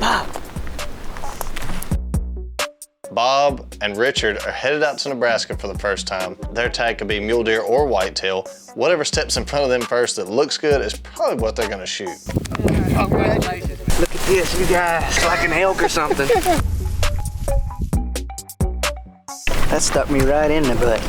Bob. Bob and Richard are headed out to Nebraska for the first time. Their tag could be mule deer or whitetail. Whatever steps in front of them first that looks good is probably what they're gonna shoot. Congratulations. Look at this, you guys. It's like an elk or something. That stuck me right in the butt.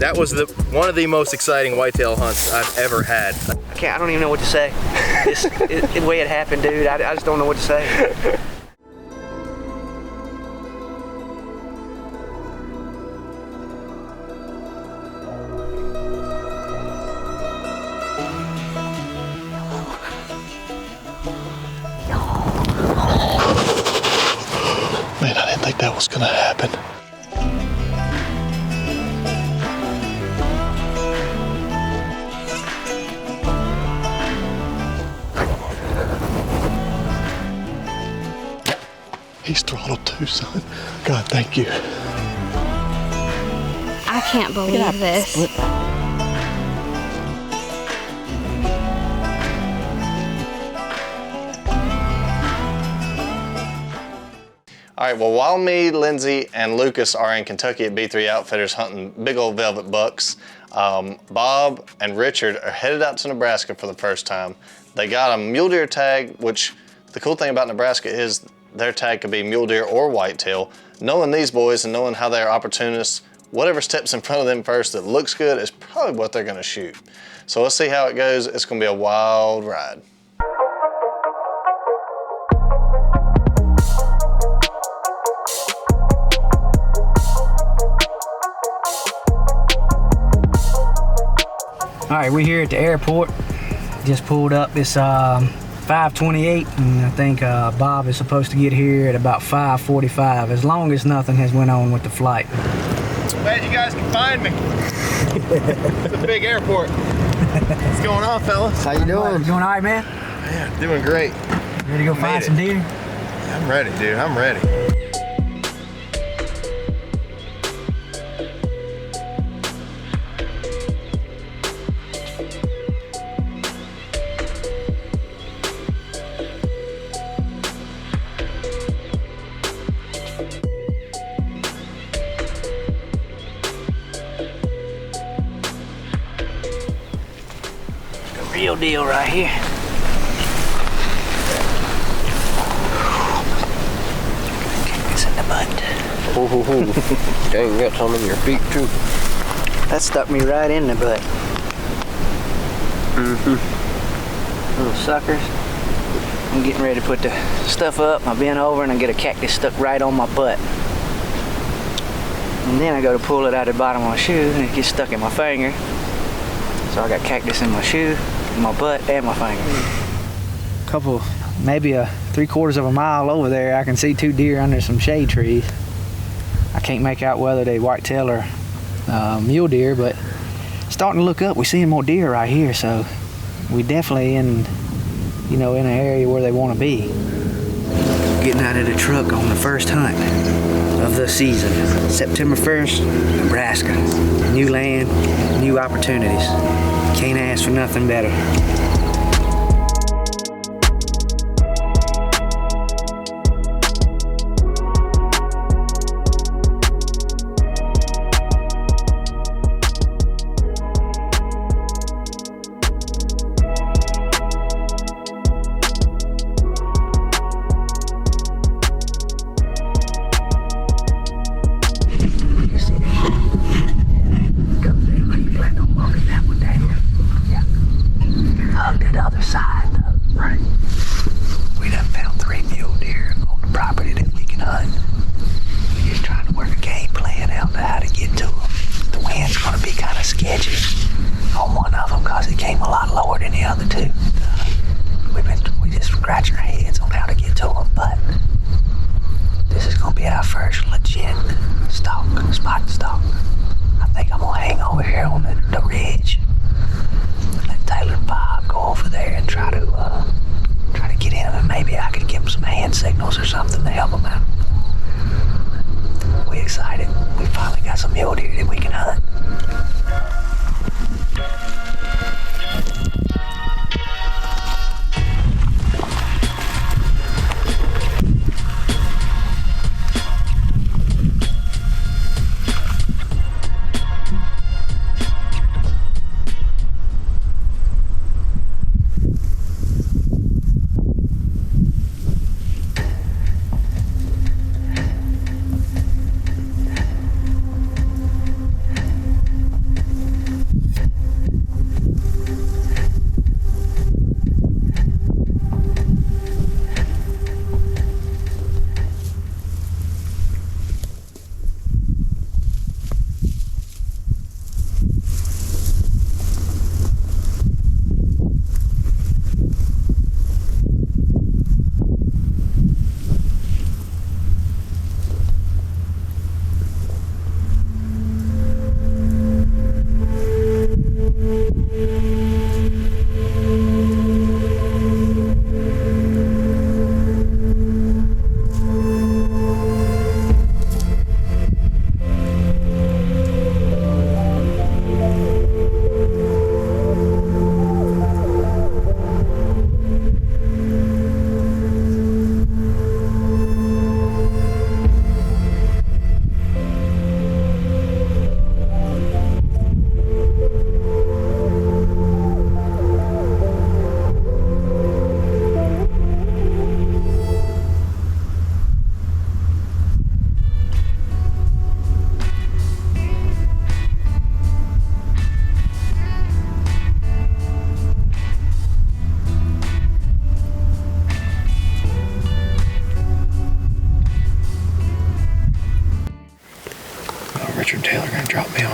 That was one of the most exciting whitetail hunts I've ever had. I don't even know what to say. The way it happened, dude, I just don't know what to say. Man, I didn't think that was gonna happen. He's throttled too, son. God, thank you. I can't believe this. All right, well, while me, Lindsay, and Lucas are in Kentucky at B3 Outfitters hunting big old velvet bucks, Bob and Richard are headed out to Nebraska for the first time. They got a mule deer tag, which the cool thing about Nebraska is their tag could be mule deer or whitetail. Knowing these boys and knowing how they're opportunists, whatever steps in front of them first that looks good is probably what they're gonna shoot. So let's see how it goes. It's gonna be a wild ride. All right, we're here at the airport. Just pulled up. It's 5:28, and I think Bob is supposed to get here at about 5:45, as long as nothing has went on with the flight. Glad you guys can find me. It's a big airport. What's going on, fellas? How you doing? Doing all right, man? Yeah, doing great. Ready to go find some deer? I'm ready, dude. I'm ready. Real deal right here. Kick this in the butt. Dang, you got some in your feet too. That stuck me right in the butt. Little suckers. I'm getting ready to put the stuff up. I bend over and I get a cactus stuck right on my butt. And then I go to pull it out of the bottom of my shoe and it gets stuck in my finger. So I got cactus in my shoe, my butt, and my finger. Maybe a 3/4 of a mile over there, I can see 2 deer under some shade trees. I can't make out whether they whitetail or mule deer, but starting to look up. We're seeing more deer right here, so we definitely in an area where they want to be. Getting out of the truck on the first hunt of the season. September 1st, Nebraska. New land, new opportunities. Can't ask for nothing better.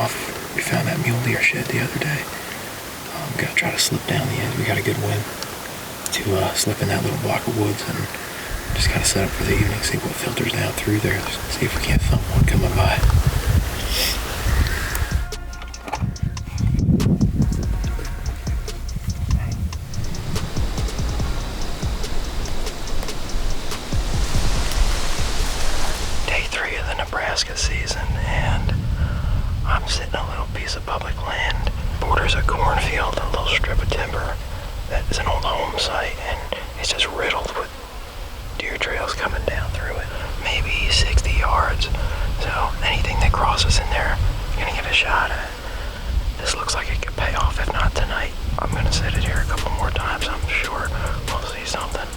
off. We found that mule deer shed the other day. Gonna try to slip down the edge. We got a good wind to slip in that little block of woods and just kind of set up for the evening, see what filters down through there, see if we can't thump one coming by. Day 3 of the Nebraska season, and I'm sitting on a little piece of public land. Borders a cornfield, a little strip of timber that is an old home site, and it's just riddled with deer trails coming down through it. Maybe 60 yards. So anything that crosses in there, you're gonna get a shot at. This looks like it could pay off, if not tonight. I'm gonna set it here a couple more times, I'm sure we'll see something.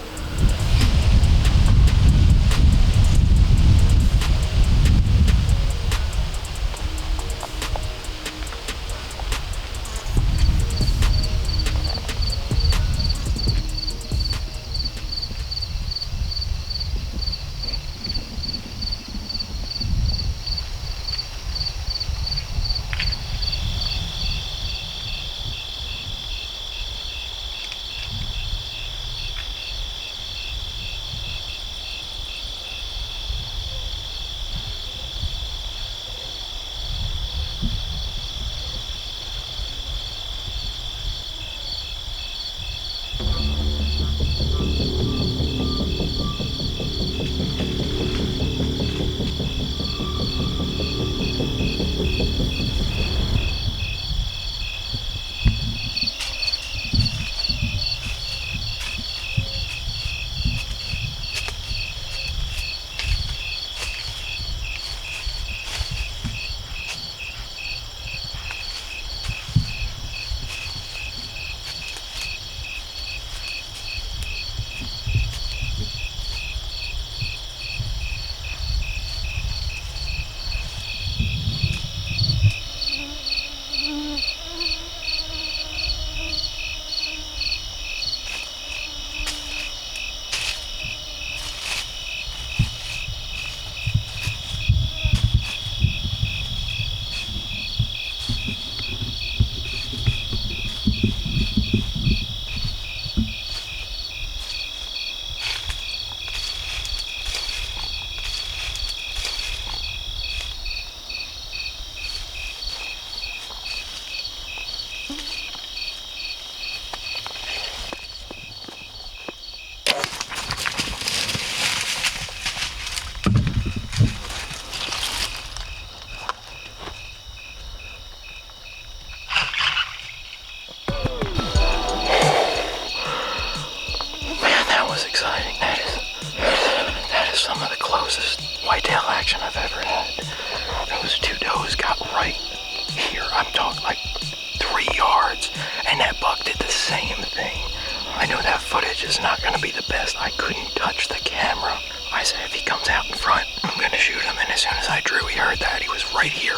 Is not going to be the best. I couldn't touch the camera. I said if he comes out in front, I'm going to shoot him. And as soon as I drew, he heard that. He was right here.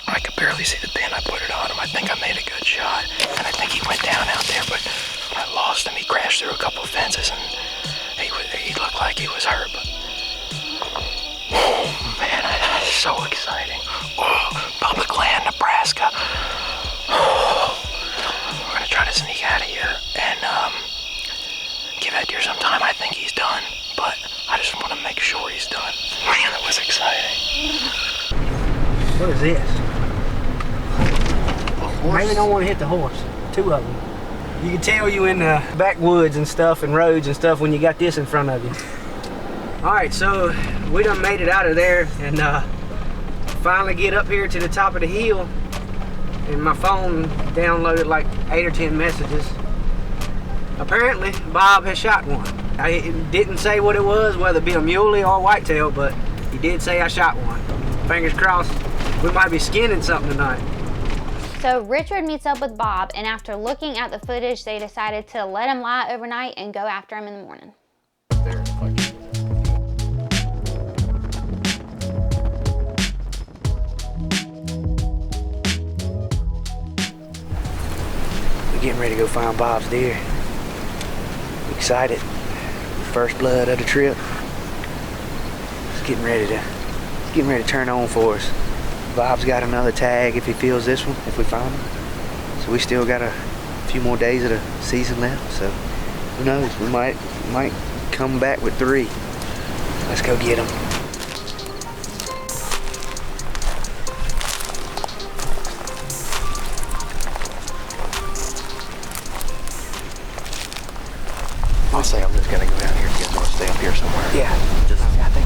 I could barely see the pin. I put it on him. I think I made a good shot. And I think he went down out there, but I lost him. He crashed through a couple of fences, and he looked like he was hurt. But oh, man, that's so exciting. Oh, public land, Nebraska. Oh, we're going to try to sneak out of here and give that deer some time. I think he's done, but I just want to make sure he's done. Man, that was exciting. What is this? Maybe don't want to hit the horse. 2 of them. You can tell you in the backwoods and stuff and roads and stuff when you got this in front of you. All right, so we done made it out of there and finally get up here to the top of the hill, and my phone downloaded like 8 or 10 messages. Apparently, Bob has shot one. I didn't say what it was, whether it be a muley or a whitetail, but he did say I shot one. Fingers crossed, we might be skinning something tonight. So Richard meets up with Bob, and after looking at the footage, they decided to let him lie overnight and go after him in the morning. We're getting ready to go find Bob's deer. Excited. First blood of the trip. It's getting ready to turn on for us. Bob's got another tag if he feels this one, if we find him. So we still got a few more days of the season left, so who knows, we might come back with 3. Let's go get him. I'll say I'm just gonna go down here and get stay up here somewhere. Yeah, I think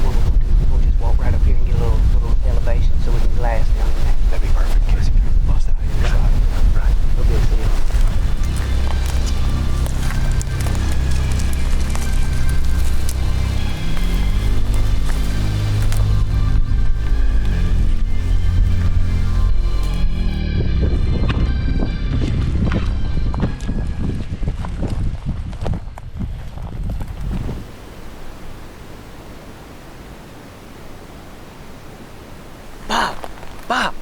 we'll just walk right up here and get a little elevation so we can glass down there. That'd be perfect in case if you bust out your shot. Right, we'll be able to see it. Bob!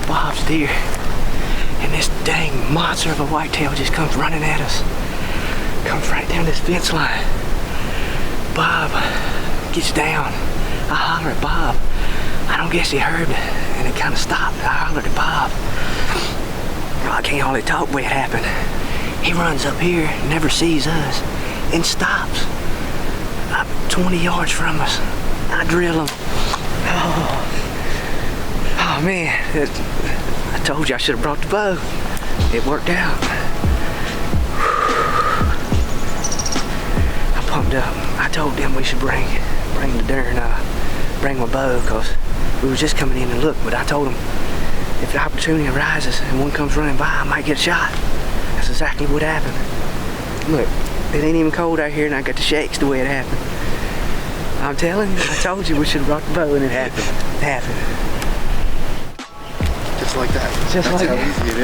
Bob's deer, and this dang monster of a whitetail just comes running at us. Comes right down this fence line. Bob gets down. I holler at Bob. I don't guess he heard me, and it kind of stopped. I hollered at Bob. I can't hardly talk the way it happened. He runs up here, never sees us, and stops. 20 yards from us. I drill him. Oh man, I told you I should have brought the bow. It worked out. I'm pumped up. I told them we should bring the darn, bring my bow, because we were just coming in to look, but I told them if the opportunity arises and one comes running by, I might get a shot. That's exactly what happened. Look, it ain't even cold out here and I got the shakes the way it happened. I'm telling you, I told you we should have brought the bow and it happened. It happened. Just like that. Just That's like how that. easy it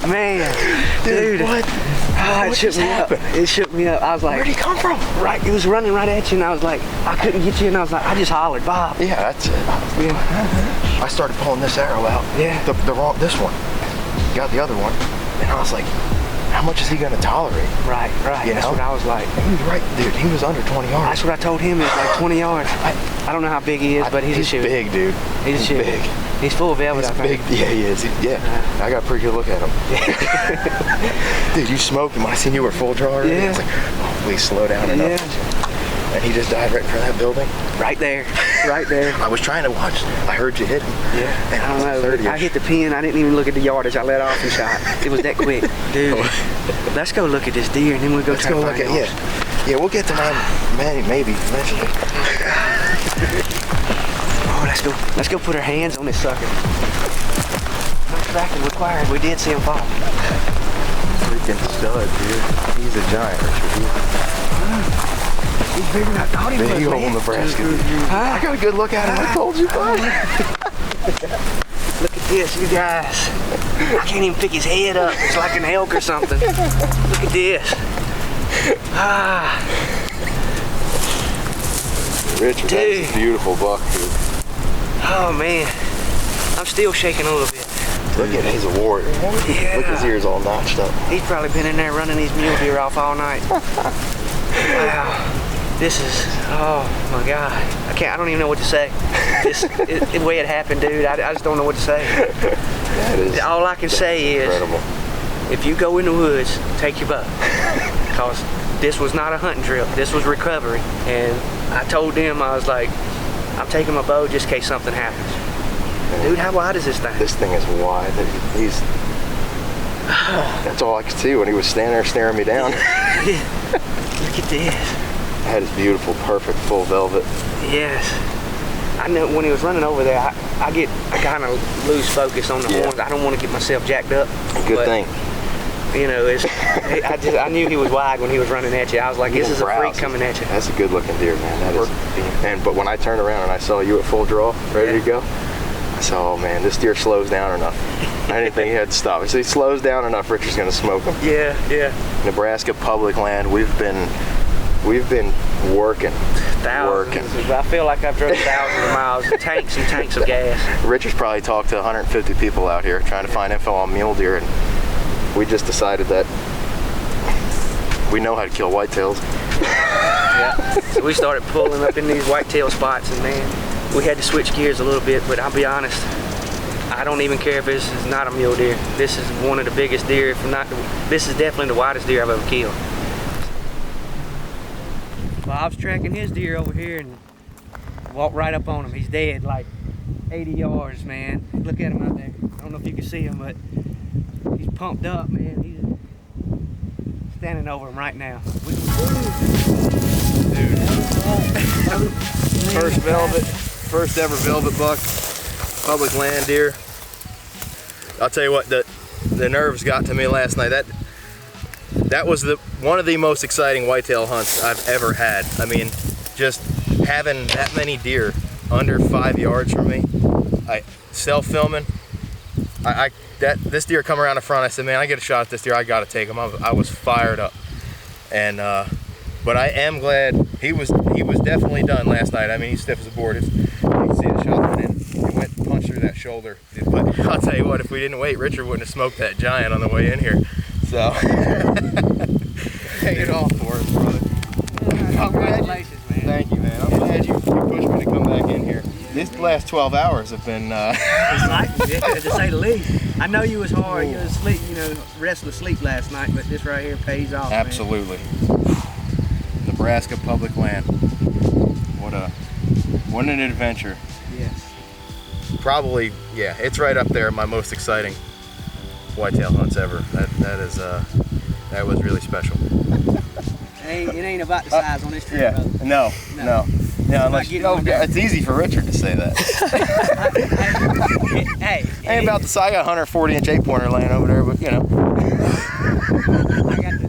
is. Man, dude, what? It What shook just me up. happened? It shook me up. I was like, Where'd he come from? right, it was running right at you, and I was like, I couldn't get you, and I was like, I just hollered, Bob. Yeah, that's it. Yeah. I started pulling this arrow out. Yeah. This one. Got the other one, and I was like, how much is he gonna tolerate? Right. You That's know? what I was like. He was right, dude. He was under 20 yards. That's what I told him. It was like 20 yards. I don't know how big he is, but he's a shooter. big, dude. He's a shooter. big. He's full of velvet, He's I think. big. Yeah, he is. I got a pretty good look at him. Dude, you smoked him. When I seen you were full draw already, I was like, oh, please slow down enough. And he just died right in front of that building. Right there. Right there. I was trying to watch. I heard you hit him. Yeah. And I don't know. 30-ish. I hit the pin. I didn't even look at the yardage. I let off and shot. It was that quick. Dude, let's go look at this deer and then we'll go Let's try go to look find at yours. Yeah, we'll get to mine maybe eventually. Oh, let's go put our hands on this sucker. No tracking required. We did see him fall. Freaking stud, dude. He's a giant, Richard. He's bigger than I thought he was. Big old man. Nebraska. Huh? I got a good look at him. I told you, bud. Look at this, you guys. I can't even pick his head up. It's like an elk or something. Look at this. Richard, that's a beautiful buck, dude. Oh man, I'm still shaking a little bit. Look at he's a warrior. Yeah. Look, his ears all notched up. He's probably been in there running these mule deer off all night. Wow, this is, oh my God. I don't even know what to say. The way it happened, dude, I just don't know what to say. That is, all I can say incredible. is, if you go in the woods, take your bow. Because this was not a hunting trip, this was recovery. And I told them, I was like, I'm taking my bow just in case something happens. Dude, how wide is this thing? This thing is wide. That's all I could see when he was standing there staring me down. Look at this. That is beautiful, perfect, full velvet. Yes. I know when he was running over there, I kind of lose focus on the horns. I don't want to get myself jacked up. Good thing. You know, I knew he was wide when he was running at you. I was like, this is a freak coming at you. That's a good looking deer, man. That is. But when I turned around and I saw you at full draw, ready to go, I said, oh man, this deer slows down enough. I didn't think he had to stop. If he slows down enough, Richard's gonna smoke him. Yeah. Nebraska public land, we've been working. Thousands. I feel like I've driven thousands of miles, tanks and tanks of gas. Richard's probably talked to 150 people out here trying to find info on mule deer, and we just decided that we know how to kill whitetails. Yeah. So we started pulling up in these whitetail spots, and man, we had to switch gears a little bit, but I'll be honest, I don't even care if this is not a mule deer. This is one of the biggest deer, if not, this is definitely the widest deer I've ever killed. Bob's tracking his deer over here and walked right up on him. He's dead, like 80 yards, man. Look at him out there. I don't know if you can see him, but he's pumped up, man. He's standing over him right now. Dude. First ever velvet buck, public land deer. I'll tell you what, the nerves got to me last night. That was one of the most exciting whitetail hunts I've ever had. I mean, just having that many deer under 5 yards from me, self-filming. This deer come around the front. I said, man, I get a shot at this deer. I got to take him. I was fired up, and but I am glad he was definitely done last night. I mean, he's stiff as a board. You can see the shot went in. He went and punched through that shoulder. But I'll tell you what, if we didn't wait, Richard wouldn't have smoked that giant on the way in here. So hang it off for us, brother. Congratulations, man. Thank you, man. I'm glad you pushed me to come back in here. These last 12 hours have been exciting, to say the least. I know you was hard, you was sleep, restless sleep last night, but this right here pays off. Absolutely. Man. Nebraska public land. What an adventure. Yes. Probably, yeah, it's right up there, my most exciting whitetail hunts ever. That was really special. It ain't about the size on this trip, yeah, brother. No. Yeah, unless it's easy for Richard to say that. Hey, ain't about the size. I got a 140-inch 8-pointer laying over there, but I got the